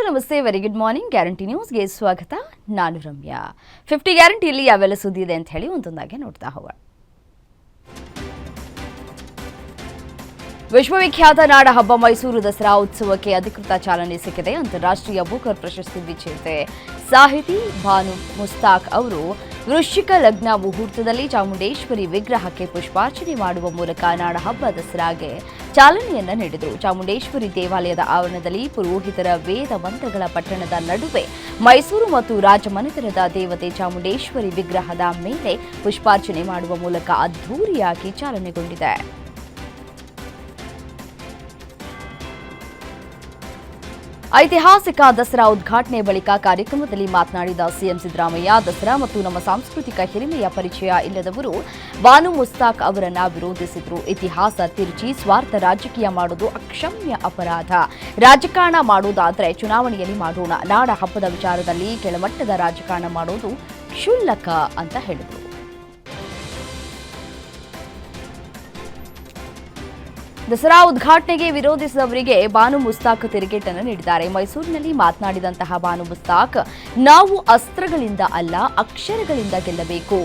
ನಮಸ್ತೆ, very good morning. Guarantee ನ್ಯೂಸ್ಗೆ ಸ್ವಾಗತ. ನಾನು ರಮ್ಯಾ. 50 ಗ್ಯಾರಂಟಿಯಲ್ಲಿ ಯಾವೆಲ್ಲ ಸುದ್ದಿ ಇದೆ ಅಂತ ಹೇಳಿ ಒಂದೊಂದಾಗಿ ನೋಡ್ತಾ ಹೋಗೋಣ. ವಿಶ್ವವಿಖ್ಯಾತ ನಾಡ ಹಬ್ಬ ಮೈಸೂರು ದಸರಾ ಉತ್ಸವಕ್ಕೆ ಅಧಿಕೃತ ಚಾಲನೆ ಸಿಕ್ಕಿದೆ. ಅಂತಾರಾಷ್ಟ್ರೀಯ ಬೂಕರ್ ಪ್ರಶಸ್ತಿ ವಿಜೇತೆ ಸಾಹಿತಿ ಬಾನು ಮುಸ್ತಾಕ್ ಅವರು ವೃಶ್ಚಿಕ ಲಗ್ನ ಮುಹೂರ್ತದಲ್ಲಿ ಚಾಮುಂಡೇಶ್ವರಿ ವಿಗ್ರಹಕ್ಕೆ ಪುಷ್ಪಾರ್ಚನೆ ಮಾಡುವ ಮೂಲಕ ನಾಡ ಹಬ್ಬ ದಸರಾಗೆ ಚಾಲನೆಯನ್ನ ನೀಡಿದರು. ಚಾಮುಂಡೇಶ್ವರಿ ದೇವಾಲಯದ ಆವರಣದಲ್ಲಿ ಪುರೋಹಿತರ ವೇದ ಮಂತ್ರಗಳ ಪಠಣದ ನಡುವೆ ಮೈಸೂರು ಮತ್ತು ರಾಜಮನೆತನದ ದೇವತೆ ಚಾಮುಂಡೇಶ್ವರಿ ವಿಗ್ರಹದ ಮೇಲೆ ಪುಷ್ಪಾರ್ಚನೆ ಮಾಡುವ ಮೂಲಕ ಅದ್ಧೂರಿಯಾಗಿ ಚಾಲನೆಗೊಂಡಿದೆ. ಐತಿಹಾಸಿಕ ದಸರಾ ಉದ್ಘಾಟನೆ ಬಳಿಕ ಕಾರ್ಯಕ್ರಮದಲ್ಲಿ ಮಾತನಾಡಿದ ಸಿಎಂ ಸಿದ್ದರಾಮಯ್ಯ, ದಸರಾ ಮತ್ತು ನಮ್ಮ ಸಾಂಸ್ಕೃತಿಕ ಹಿರಿಮೆಯ ಪರಿಚಯ ಇಲ್ಲದವರು ಬಾನು ಮುಸ್ತಾಕ್ ಅವರನ್ನ ವಿರೋಧಿಸಿದ್ರು. ಇತಿಹಾಸ ತಿರುಚಿ ಸ್ವಾರ್ಥ ರಾಜಕೀಯ ಮಾಡೋದು ಅಕ್ಷಮ್ಯ ಅಪರಾಧ. ರಾಜಕಾರಣ ಮಾಡೋದಾದ್ರೆ ಚುನಾವಣೆಯಲ್ಲಿ ಮಾಡೋಣ. ನಾಡ ಹಬ್ಬದ ವಿಚಾರದಲ್ಲಿ ಕೆಳಮಟ್ಟದ ರಾಜಕಾರಣ ಮಾಡೋದು ಕ್ಷುಲ್ಲಕ ಅಂತ ಹೇಳಿದರು. ದಸರಾ ಉದ್ಘಾಟನೆಗೆ ವಿರೋಧಿಸಿದವರಿಗೆ ಬಾನು ಮುಸ್ತಾಕ್ ತಿರುಗೇಟನ್ನು ನೀಡಿದ್ದಾರೆ. ಮೈಸೂರಿನಲ್ಲಿ ಮಾತನಾಡಿದಂತಹ ಬಾನು ಮುಸ್ತಾಕ್, ನಾವು ಅಸ್ತ್ರಗಳಿಂದ ಅಲ್ಲ ಅಕ್ಷರಗಳಿಂದ ಗೆಲ್ಲಬೇಕು.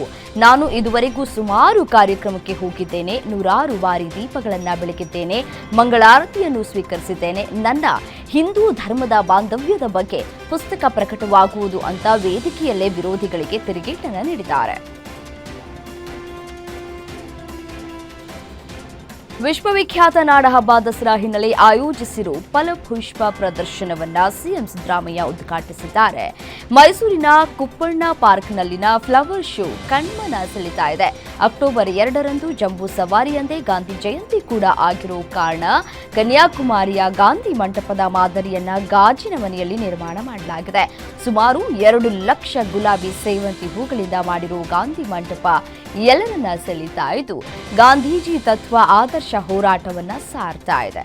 ನಾನು ಇದುವರೆಗೂ ಸುಮಾರು ಕಾರ್ಯಕ್ರಮಕ್ಕೆ ಹೋಗಿದ್ದೇನೆ, ನೂರಾರು ಬಾರಿ ದೀಪಗಳನ್ನು ಬೆಳಗಿದ್ದೇನೆ, ಮಂಗಳಾರತಿಯನ್ನು ಸ್ವೀಕರಿಸಿದ್ದೇನೆ. ನನ್ನ ಹಿಂದೂ ಧರ್ಮದ ಬಾಂಧವ್ಯದ ಬಗ್ಗೆ ಪುಸ್ತಕ ಪ್ರಕಟವಾಗುವುದು ಅಂತ ವೇದಿಕೆಯಲ್ಲೇ ವಿರೋಧಿಗಳಿಗೆ ತಿರುಗೇಟನ್ನು ನೀಡಿದ್ದಾರೆ. ವಿಶ್ವವಿಖ್ಯಾತ ನಾಡಹಬ್ಬ ದಸರಾ ಹಿನ್ನೆಲೆ ಆಯೋಜಿಸಿರುವ ಫಲಪುಷ್ಪ ಪ್ರದರ್ಶನವನ್ನ ಸಿಎಂ ಸಿದ್ದರಾಮಯ್ಯ ಉದ್ಘಾಟಿಸಿದ್ದಾರೆ. ಮೈಸೂರಿನ ಕುಪ್ಪಣ್ಣ ಪಾರ್ಕ್ನಲ್ಲಿನ ಫ್ಲವರ್ ಶೋ ಕಣ್ಮನ ಸೆಳೀತಾ ಇದೆ. ಅಕ್ಟೋಬರ್ 2ರಂದು ಜಂಬೂ ಸವಾರಿಯಂದೇ ಗಾಂಧಿ ಜಯಂತಿ ಕೂಡ ಆಗಿರೋ ಕಾರಣ ಕನ್ಯಾಕುಮಾರಿಯ ಗಾಂಧಿ ಮಂಟಪದ ಮಾದರಿಯನ್ನ ಗಾಜಿನ ಮನೆಯಲ್ಲಿ ನಿರ್ಮಾಣ ಮಾಡಲಾಗಿದೆ. ಸುಮಾರು 2 ಲಕ್ಷ ಗುಲಾಬಿ ಸೇವಂತಿ ಹೂಗಳಿಂದ ಮಾಡಿರುವ ಗಾಂಧಿ ಮಂಟಪ ಎಲ್ಲರನ್ನ ಸೆಳೀತಾ ಇದ್ದು ಗಾಂಧೀಜಿ ತತ್ವ ಆದರ್ಶ ಹೋರಾಟವನ್ನ ಸಾರ್ತಾ ಇದೆ.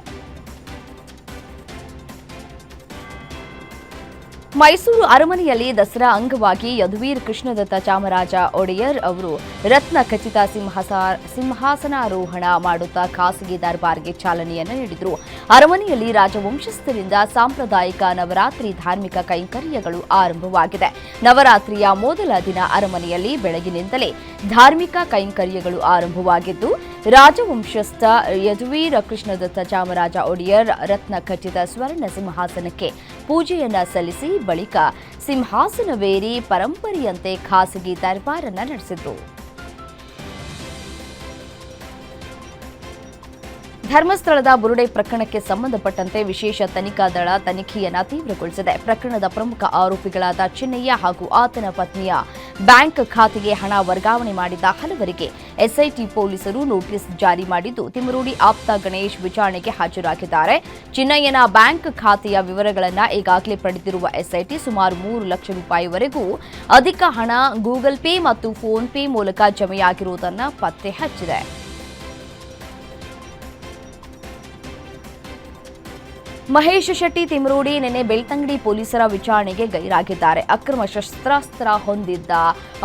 ಮೈಸೂರು ಅರಮನೆಯಲ್ಲಿ ದಸರಾ ಅಂಗವಾಗಿ ಯದುವೀರ್ ಕೃಷ್ಣದತ್ತ ಚಾಮರಾಜ ಒಡೆಯರ್ ಅವರು ರತ್ನ ಖಚಿತ ಸಿಂಹಾಸನಾರೋಹಣ ಮಾಡುತ್ತಾ ಖಾಸಗಿ ದರ್ಬಾರ್ಗೆ ಚಾಲನೆಯನ್ನು ನೀಡಿದರು. ಅರಮನೆಯಲ್ಲಿ ರಾಜವಂಶಸ್ಥರಿಂದ ಸಾಂಪ್ರದಾಯಿಕ ನವರಾತ್ರಿ ಧಾರ್ಮಿಕ ಕೈಂಕರ್ಯಗಳು ಆರಂಭವಾಗಿದೆ. ನವರಾತ್ರಿಯ ಮೊದಲ ದಿನ ಅರಮನೆಯಲ್ಲಿ ಬೆಳಗಿನಿಂದಲೇ ಧಾರ್ಮಿಕ ಕೈಂಕರ್ಯಗಳು ಆರಂಭವಾಗಿದ್ದು ರಾಜವಂಶಸ್ಥ ಯದುವೀರ ಕೃಷ್ಣದತ್ತ ಚಾಮರಾಜ ಒಡೆಯರ್ ರತ್ನ ಖಚಿತ ಸ್ವರ್ಣ ಸಿಂಹಾಸನಕ್ಕೆ ಪೂಜೆಯನ್ನ ಸಲ್ಲಿಸಿ ಬಳಿಕ ಸಿಂಹಾಸನವೇರಿ ಪರಂಪರೆಯಂತೆ ಖಾಸಗಿ ದರ್ಬಾರನ್ನ ನಡೆಸಿದ್ರು. ಧರ್ಮಸ್ಥಳದ ಬುರುಡೆ ಪ್ರಕರಣಕ್ಕೆ ಸಂಬಂಧಪಟ್ಟಂತೆ ವಿಶೇಷ ತನಿಖಾ ದಳ ತನಿಖೆಯನ್ನು ತೀವ್ರಗೊಳಿಸಿದೆ. ಪ್ರಕರಣದ ಪ್ರಮುಖ ಆರೋಪಿಗಳಾದ ಚಿನ್ನಯ್ಯ ಹಾಗೂ ಆತನ ಪತ್ನಿಯ ಬ್ಯಾಂಕ್ ಖಾತೆಗೆ ಹಣ ವರ್ಗಾವಣೆ ಮಾಡಿದ ಹಲವರಿಗೆ ಎಸ್ಐಟಿ ಪೊಲೀಸರು ನೋಟಿಸ್ ಜಾರಿ ಮಾಡಿದ್ದು ತಿಮರೋಡಿ ಆಪ್ತ ಗಣೇಶ್ ವಿಚಾರಣೆಗೆ ಹಾಜರಾಗಿದ್ದಾರೆ. ಚಿನ್ನಯ್ಯನ ಬ್ಯಾಂಕ್ ಖಾತೆಯ ವಿವರಗಳನ್ನು ಈಗಾಗಲೇ ಪಡೆದಿರುವ ಎಸ್ಐಟಿ ಸುಮಾರು 3 ಲಕ್ಷ ರೂಪಾಯಿವರೆಗೂ ಅಧಿಕ ಹಣ ಗೂಗಲ್ ಪೇ ಮತ್ತು ಫೋನ್ ಪೇ ಮೂಲಕ ಜಮೆಯಾಗಿರುವುದನ್ನು ಪತ್ತೆ ಹಚ್ಚಿದೆ. ಮಹೇಶ್ ಶೆಟ್ಟಿ ತಿಮರೋಡಿ ನಿನ್ನೆ ಬೆಳ್ತಂಗಡಿ ಪೊಲೀಸರ ವಿಚಾರಣೆಗೆ ಗೈರಾಗಿದ್ದಾರೆ. ಅಕ್ರಮ ಶಸ್ತ್ರಾಸ್ತ್ರ ಹೊಂದಿದ್ದ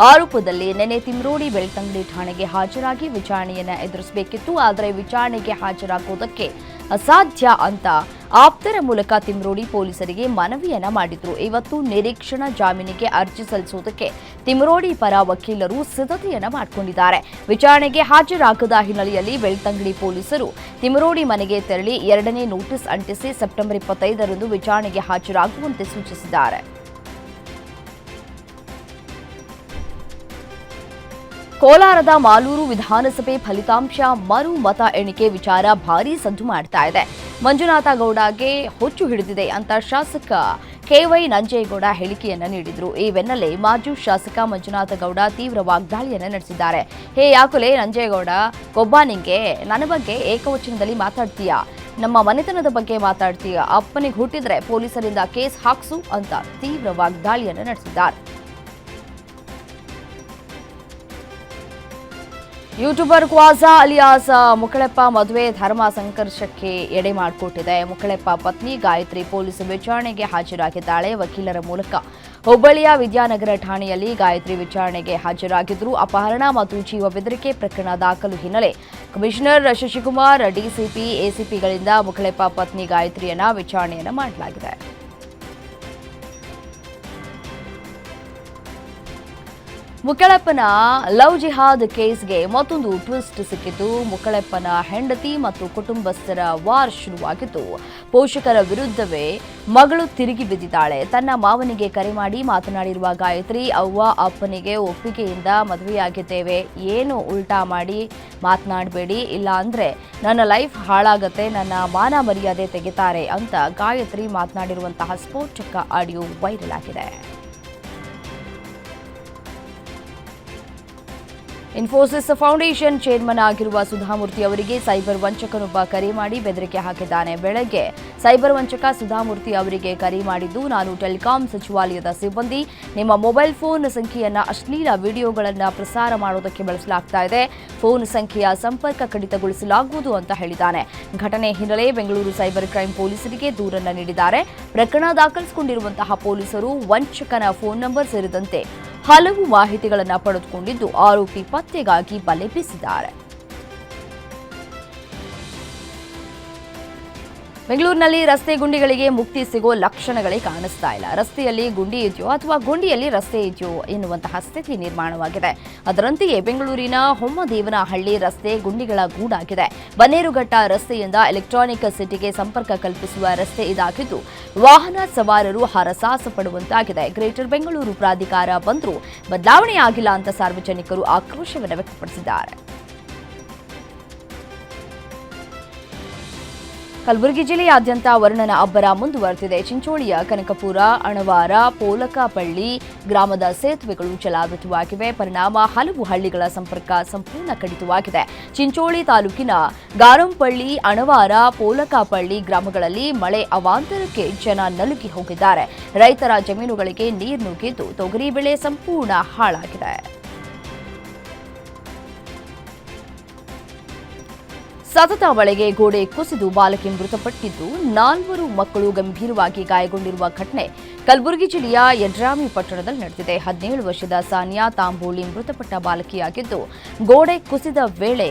ಆರೋಪದಲ್ಲಿ ನಿನ್ನೆ ತಿಮರೋಡಿ ಬೆಳ್ತಂಗಡಿ ಠಾಣೆಗೆ ಹಾಜರಾಗಿ ವಿಚಾರಣೆಯನ್ನು ಎದುರಿಸಬೇಕಿತ್ತು. ಆದರೆ ವಿಚಾರಣೆಗೆ ಹಾಜರಾಗುವುದಕ್ಕೆ ಅಸಾಧ್ಯ ಅಂತ ಆಪ್ತರ ಮೂಲಕ ತಿಮರೋಡಿ ಪೊಲೀಸರಿಗೆ ಮನವಿಯನ್ನ ಮಾಡಿದ್ರು. ಇವತ್ತು ನಿರೀಕ್ಷಣಾ ಜಾಮೀನಿಗೆ ಅರ್ಜಿ ಸಲ್ಲಿಸುವುದಕ್ಕೆ ತಿಮರೋಡಿ ಪರ ವಕೀಲರು ಸಿದ್ಧತೆಯನ್ನ ಮಾಡಿಕೊಂಡಿದ್ದಾರೆ. ವಿಚಾರಣೆಗೆ ಹಾಜರಾಗದ ಹಿನ್ನೆಲೆಯಲ್ಲಿ ಬೆಳ್ತಂಗಡಿ ಪೊಲೀಸರು ತಿಮರೋಡಿ ಮನೆಗೆ ತೆರಳಿ 2ನೇ ನೋಟಿಸ್ ಅಂಟಿಸಿ ಸೆಪ್ಟೆಂಬರ್ 25ರಂದು ವಿಚಾರಣೆಗೆ ಹಾಜರಾಗುವಂತೆ ಸೂಚಿಸಿದ್ದಾರೆ. ಕೋಲಾರದ ಮಾಲೂರು ವಿಧಾನಸಭೆ ಫಲಿತಾಂಶ ಮರು ಮತ ಎಣಿಕೆ ವಿಚಾರ ಭಾರೀ ಸದ್ದು ಮಾಡ್ತಾ ಇದೆ. ಮಂಜುನಾಥ ಗೌಡಗೆ ಹುಚ್ಚು ಹಿಡಿದಿದೆ ಅಂತ ಶಾಸಕ ಕೆವೈ ನಂಜೇಗೌಡ ಹೇಳಿಕೆಯನ್ನ ನೀಡಿದ್ರು. ಈ ಬೆನ್ನಲ್ಲೇ ಮಾಜಿ ಶಾಸಕ ಮಂಜುನಾಥ ಗೌಡ ತೀವ್ರ ವಾಗ್ದಾಳಿಯನ್ನ ನಡೆಸಿದ್ದಾರೆ. ಹೇ ಯಾಕುಲೆ ನಂಜೇಗೌಡ, ಕೊಬ್ಬ ನಿಂಗೆ ನನ್ನ ಬಗ್ಗೆ ಏಕವಚನದಲ್ಲಿ ಮಾತಾಡ್ತೀಯಾ? ನಮ್ಮ ಮನೆತನದ ಬಗ್ಗೆ ಮಾತಾಡ್ತೀಯಾ? ಅಪ್ಪನಿಗೆ ಹುಟ್ಟಿದ್ರೆ ಪೊಲೀಸರಿಂದ ಕೇಸ್ ಹಾಕ್ಸು ಅಂತ ತೀವ್ರ ವಾಗ್ದಾಳಿಯನ್ನ ನಡೆಸಿದ್ದಾರೆ. ಯೂಟ್ಯೂಬರ್ ಕ್ವಾಜಾ ಅಲಿಯಾಸ್ ಮುಕಳೆಪ್ಪ ಮದುವೆ ಧರ್ಮ ಸಂಘರ್ಷಕ್ಕೆ ಎಡೆ ಮಾಡಿಕೊಟ್ಟಿದೆ. ಮುಕಳೆಪ್ಪ ಪತ್ನಿ ಗಾಯತ್ರಿ ಪೊಲೀಸ್ ವಿಚಾರಣೆಗೆ ಹಾಜರಾಗಿದ್ದಾಳೆ. ವಕೀಲರ ಮೂಲಕ ಹುಬ್ಬಳ್ಳಿಯ ವಿದ್ಯಾನಗರ ಠಾಣೆಯಲ್ಲಿ ಗಾಯತ್ರಿ ವಿಚಾರಣೆಗೆ ಹಾಜರಾಗಿದ್ದರು. ಅಪಹರಣ ಮತ್ತು ಜೀವ ಬೆದರಿಕೆ ಪ್ರಕರಣ ದಾಖಲು ಹಿನ್ನೆಲೆ ಕಮಿಷನರ್ ಶಶಿಕುಮಾರ್, ಡಿಸಿಪಿ, ಎಸಿಪಿಗಳಿಂದ ಮುಕಳೆಪ್ಪ ಪತ್ನಿ ಗಾಯತ್ರಿಯನ್ನ ವಿಚಾರಣೆಯನ್ನ ಮಾಡಲಾಗಿದೆ. ಮುಕ್ಕಳಪ್ಪನ ಲವ್ ಜಿಹಾದ್ ಕೇಸ್ಗೆ ಮತ್ತೊಂದು ಟ್ವಿಸ್ಟ್ ಸಿಕ್ಕಿತು. ಮುಕ್ಕಳಪ್ಪನ ಹೆಂಡತಿ ಮತ್ತು ಕುಟುಂಬಸ್ಥರ ವಾರ್ ಶುರುವಾಗಿದ್ದು, ಪೋಷಕರ ವಿರುದ್ಧವೇ ಮಗಳು ತಿರುಗಿ ಬಿದ್ದಿದ್ದಾಳೆ. ತನ್ನ ಮಾವನಿಗೆ ಕರೆ ಮಾಡಿ ಮಾತನಾಡಿರುವ ಗಾಯತ್ರಿ, ಅವ್ವ ಅಪ್ಪನಿಗೆ ಒಪ್ಪಿಗೆಯಿಂದ ಮದುವೆಯಾಗಿದ್ದೇವೆ, ಏನು ಉಲ್ಟಾ ಮಾಡಿ ಮಾತನಾಡಬೇಡಿ, ಇಲ್ಲ ಅಂದ್ರೆ ನನ್ನ ಲೈಫ್ ಹಾಳಾಗತ್ತೆ, ನನ್ನ ಮಾನ ಮರ್ಯಾದೆ ತೆಗಿತಾರೆ ಅಂತ ಗಾಯತ್ರಿ ಮಾತನಾಡಿರುವಂತಹ ಸ್ಫೋಟಕ ಆಡಿಯೋ ವೈರಲ್ ಆಗಿದೆ. ಇನ್ಫೋಸಿಸ್ ಫೌಂಡೇಶನ್ ಚೇರ್ಮನ್ ಆಗಿರುವ ಸುಧಾಮೂರ್ತಿ ಅವರಿಗೆ ಸೈಬರ್ ವಂಚಕನೊಬ್ಬ ಕರೆ ಮಾಡಿ ಬೆದರಿಕೆ ಹಾಕಿದ್ದಾನೆ. ಬೆಳಗ್ಗೆ ಸೈಬರ್ ವಂಚಕ ಸುಧಾಮೂರ್ತಿ ಅವರಿಗೆ ಕರೆ ಮಾಡಿದ್ದು, ನಾನು ಟೆಲಿಕಾಂ ಸಚಿವಾಲಯದ ಸಿಬ್ಬಂದಿ, ನಿಮ್ಮ ಮೊಬೈಲ್ ಫೋನ್ ಸಂಖ್ಯೆಯನ್ನ ಅಶ್ಲೀಲ ವಿಡಿಯೋಗಳನ್ನು ಪ್ರಸಾರ ಮಾಡೋದಕ್ಕೆ ಬಳಸಲಾಗ್ತಾ ಇದೆ, ಫೋನ್ ಸಂಖ್ಯೆಯ ಸಂಪರ್ಕ ಕಡಿತಗೊಳಿಸಲಾಗುವುದು ಅಂತ ಹೇಳಿದ್ದಾನೆ. ಘಟನೆ ಹಿನ್ನೆಲೆ ಬೆಂಗಳೂರು ಸೈಬರ್ ಕ್ರೈಂ ಪೊಲೀಸರಿಗೆ ದೂರನ್ನ ನೀಡಿದ್ದಾರೆ. ಪ್ರಕರಣ ದಾಖಲಿಸಿಕೊಂಡಿರುವಂತಹ ಪೊಲೀಸರು ವಂಚಕನ ಫೋನ್ ನಂಬರ್ ಸೇರಿದಂತೆ ಹಲವು ಮಾಹಿತಿಗಳನ್ನು ಪಡೆದುಕೊಂಡಿದ್ದು, ಆರೋಪಿ ಪತ್ತೆಗಾಗಿ ಬಲೆ ಬೀಸಿದ್ದಾರೆ. ಬೆಂಗಳೂರಿನಲ್ಲಿ ರಸ್ತೆ ಗುಂಡಿಗಳಿಗೆ ಮುಕ್ತಿ ಸಿಗೋ ಲಕ್ಷಣಗಳೇ ಕಾಣಿಸ್ತಾ ಇಲ್ಲ. ರಸ್ತೆಯಲ್ಲಿ ಗುಂಡಿ ಇದೆಯೋ ಅಥವಾ ಗುಂಡಿಯಲ್ಲಿ ರಸ್ತೆ ಇದೆಯೋ ಎನ್ನುವಂತಹ ಸ್ಥಿತಿ ನಿರ್ಮಾಣವಾಗಿದೆ. ಅದರಂತೆಯೇ ಬೆಂಗಳೂರಿನ ಹೊಮ್ಮದೇವನಹಳ್ಳಿ ರಸ್ತೆ ಗುಂಡಿಗಳ ಗೂಡಾಗಿದೆ. ಬನ್ನೇರುಘಟ್ಟ ರಸ್ತೆಯಿಂದ ಎಲೆಕ್ಟ್ರಾನಿಕ್ ಸಿಟಿಗೆ ಸಂಪರ್ಕ ಕಲ್ಪಿಸುವ ರಸ್ತೆ ಇದಾಗಿದ್ದು, ವಾಹನ ಸವಾರರು ಹರಸಾಹಸ ಪಡುವಂತಾಗಿದೆ. ಗ್ರೇಟರ್ ಬೆಂಗಳೂರು ಪ್ರಾಧಿಕಾರ ಬಂದರೂ ಬದಲಾವಣೆಯಾಗಿಲ್ಲ ಅಂತ ಸಾರ್ವಜನಿಕರು ಆಕ್ರೋಶವನ್ನು ವ್ಯಕ್ತಪಡಿಸಿದ್ದಾರೆ. ಕಲಬುರಗಿ ಜಿಲ್ಲೆಯಾದ್ಯಂತ ವರುಣನ ಅಬ್ಬರ ಮುಂದುವರೆದಿದೆ. ಚಿಂಚೋಳಿಯ ಕನಕಪುರ, ಅಣವಾರ, ಪೋಲಕಪಳ್ಳಿ ಗ್ರಾಮದ ಸೇತುವೆಗಳು ಜಲಾವೃತವಾಗಿವೆ. ಪರಿಣಾಮ ಹಲವು ಹಳ್ಳಿಗಳ ಸಂಪರ್ಕ ಸಂಪೂರ್ಣ ಕಡಿತವಾಗಿದೆ. ಚಿಂಚೋಳಿ ತಾಲೂಕಿನ ಗಾರಂಪಳ್ಳಿ, ಅಣವಾರ, ಪೋಲಕಪಳ್ಳಿ ಗ್ರಾಮಗಳಲ್ಲಿ ಮಳೆ ಅವಾಂತರಕ್ಕೆ ಜನ ನಲುಗಿ ಹೋಗಿದ್ದಾರೆ. ರೈತರ ಜಮೀನುಗಳಿಗೆ ನೀರು ನುಗ್ಗಿದ್ದು, ತೊಗರಿ ಬೆಳೆ ಸಂಪೂರ್ಣ ಹಾಳಾಗಿದೆ. ಸತತ ಮಳೆಗೆ ಗೋಡೆ ಕುಸಿದು ಬಾಲಕಿ ಮೃತಪಟ್ಟಿದ್ದು, 4 ಮಕ್ಕಳು ಗಂಭೀರವಾಗಿ ಗಾಯಗೊಂಡಿರುವ ಘಟನೆ ಕಲಬುರಗಿ ಜಿಲ್ಲೆಯ ಯಡ್ರಾಮಿ ಪಟ್ಟಣದಲ್ಲಿ ನಡೆದಿದೆ. 17 ವರ್ಷದ ಸಾನಿಯಾ ತಾಂಬೋಳಿ ಮೃತಪಟ್ಟ ಬಾಲಕಿಯಾಗಿದ್ದು, ಗೋಡೆ ಕುಸಿದ ವೇಳೆ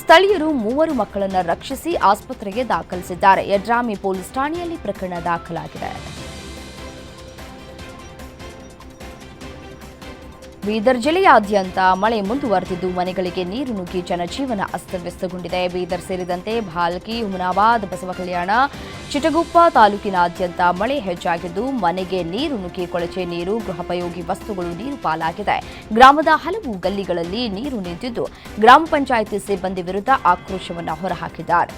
ಸ್ಥಳೀಯರು 3 ಮಕ್ಕಳನ್ನು ರಕ್ಷಿಸಿ ಆಸ್ಪತ್ರೆಗೆ ದಾಖಲಿಸಿದ್ದಾರೆ. ಯಡ್ರಾಮಿ ಪೊಲೀಸ್ ಠಾಣೆಯಲ್ಲಿ ಪ್ರಕರಣ ದಾಖಲಾಗಿದೆ. ಬೀದರ್ ಜಿಲ್ಲೆಯಾದ್ಯಂತ ಮಳೆ ಮುಂದುವರೆದಿದ್ದು, ಮನೆಗಳಿಗೆ ನೀರು ನುಗ್ಗಿ ಜನಜೀವನ ಅಸ್ತವ್ಯಸ್ತಗೊಂಡಿದೆ. ಬೀದರ್ ಸೇರಿದಂತೆ ಭಾಲ್ಕಿ, ಹುಮನಾಬಾದ್, ಬಸವಕಲ್ಯಾಣ, ಚಿಟಗುಪ್ಪ ತಾಲೂಕಿನಾದ್ಯಂತ ಮಳೆ ಹೆಚ್ಚಾಗಿದ್ದು, ಮನೆಗೆ ನೀರು ನುಗ್ಗಿ ಕೊಳಚೆ ನೀರು, ಗೃಹೋಪಯೋಗಿ ವಸ್ತುಗಳು ನೀರು ಪಾಲಾಗಿದೆ. ಗ್ರಾಮದ ಹಲವು ಗಲ್ಲಿಗಳಲ್ಲಿ ನೀರು ನಿಂತಿದ್ದು, ಗ್ರಾಮ ಪಂಚಾಯಿತಿ ಸಿಬ್ಬಂದಿ ವಿರುದ್ಧ ಆಕ್ರೋಶವನ್ನು ಹೊರಹಾಕಿದ್ದಾರೆ.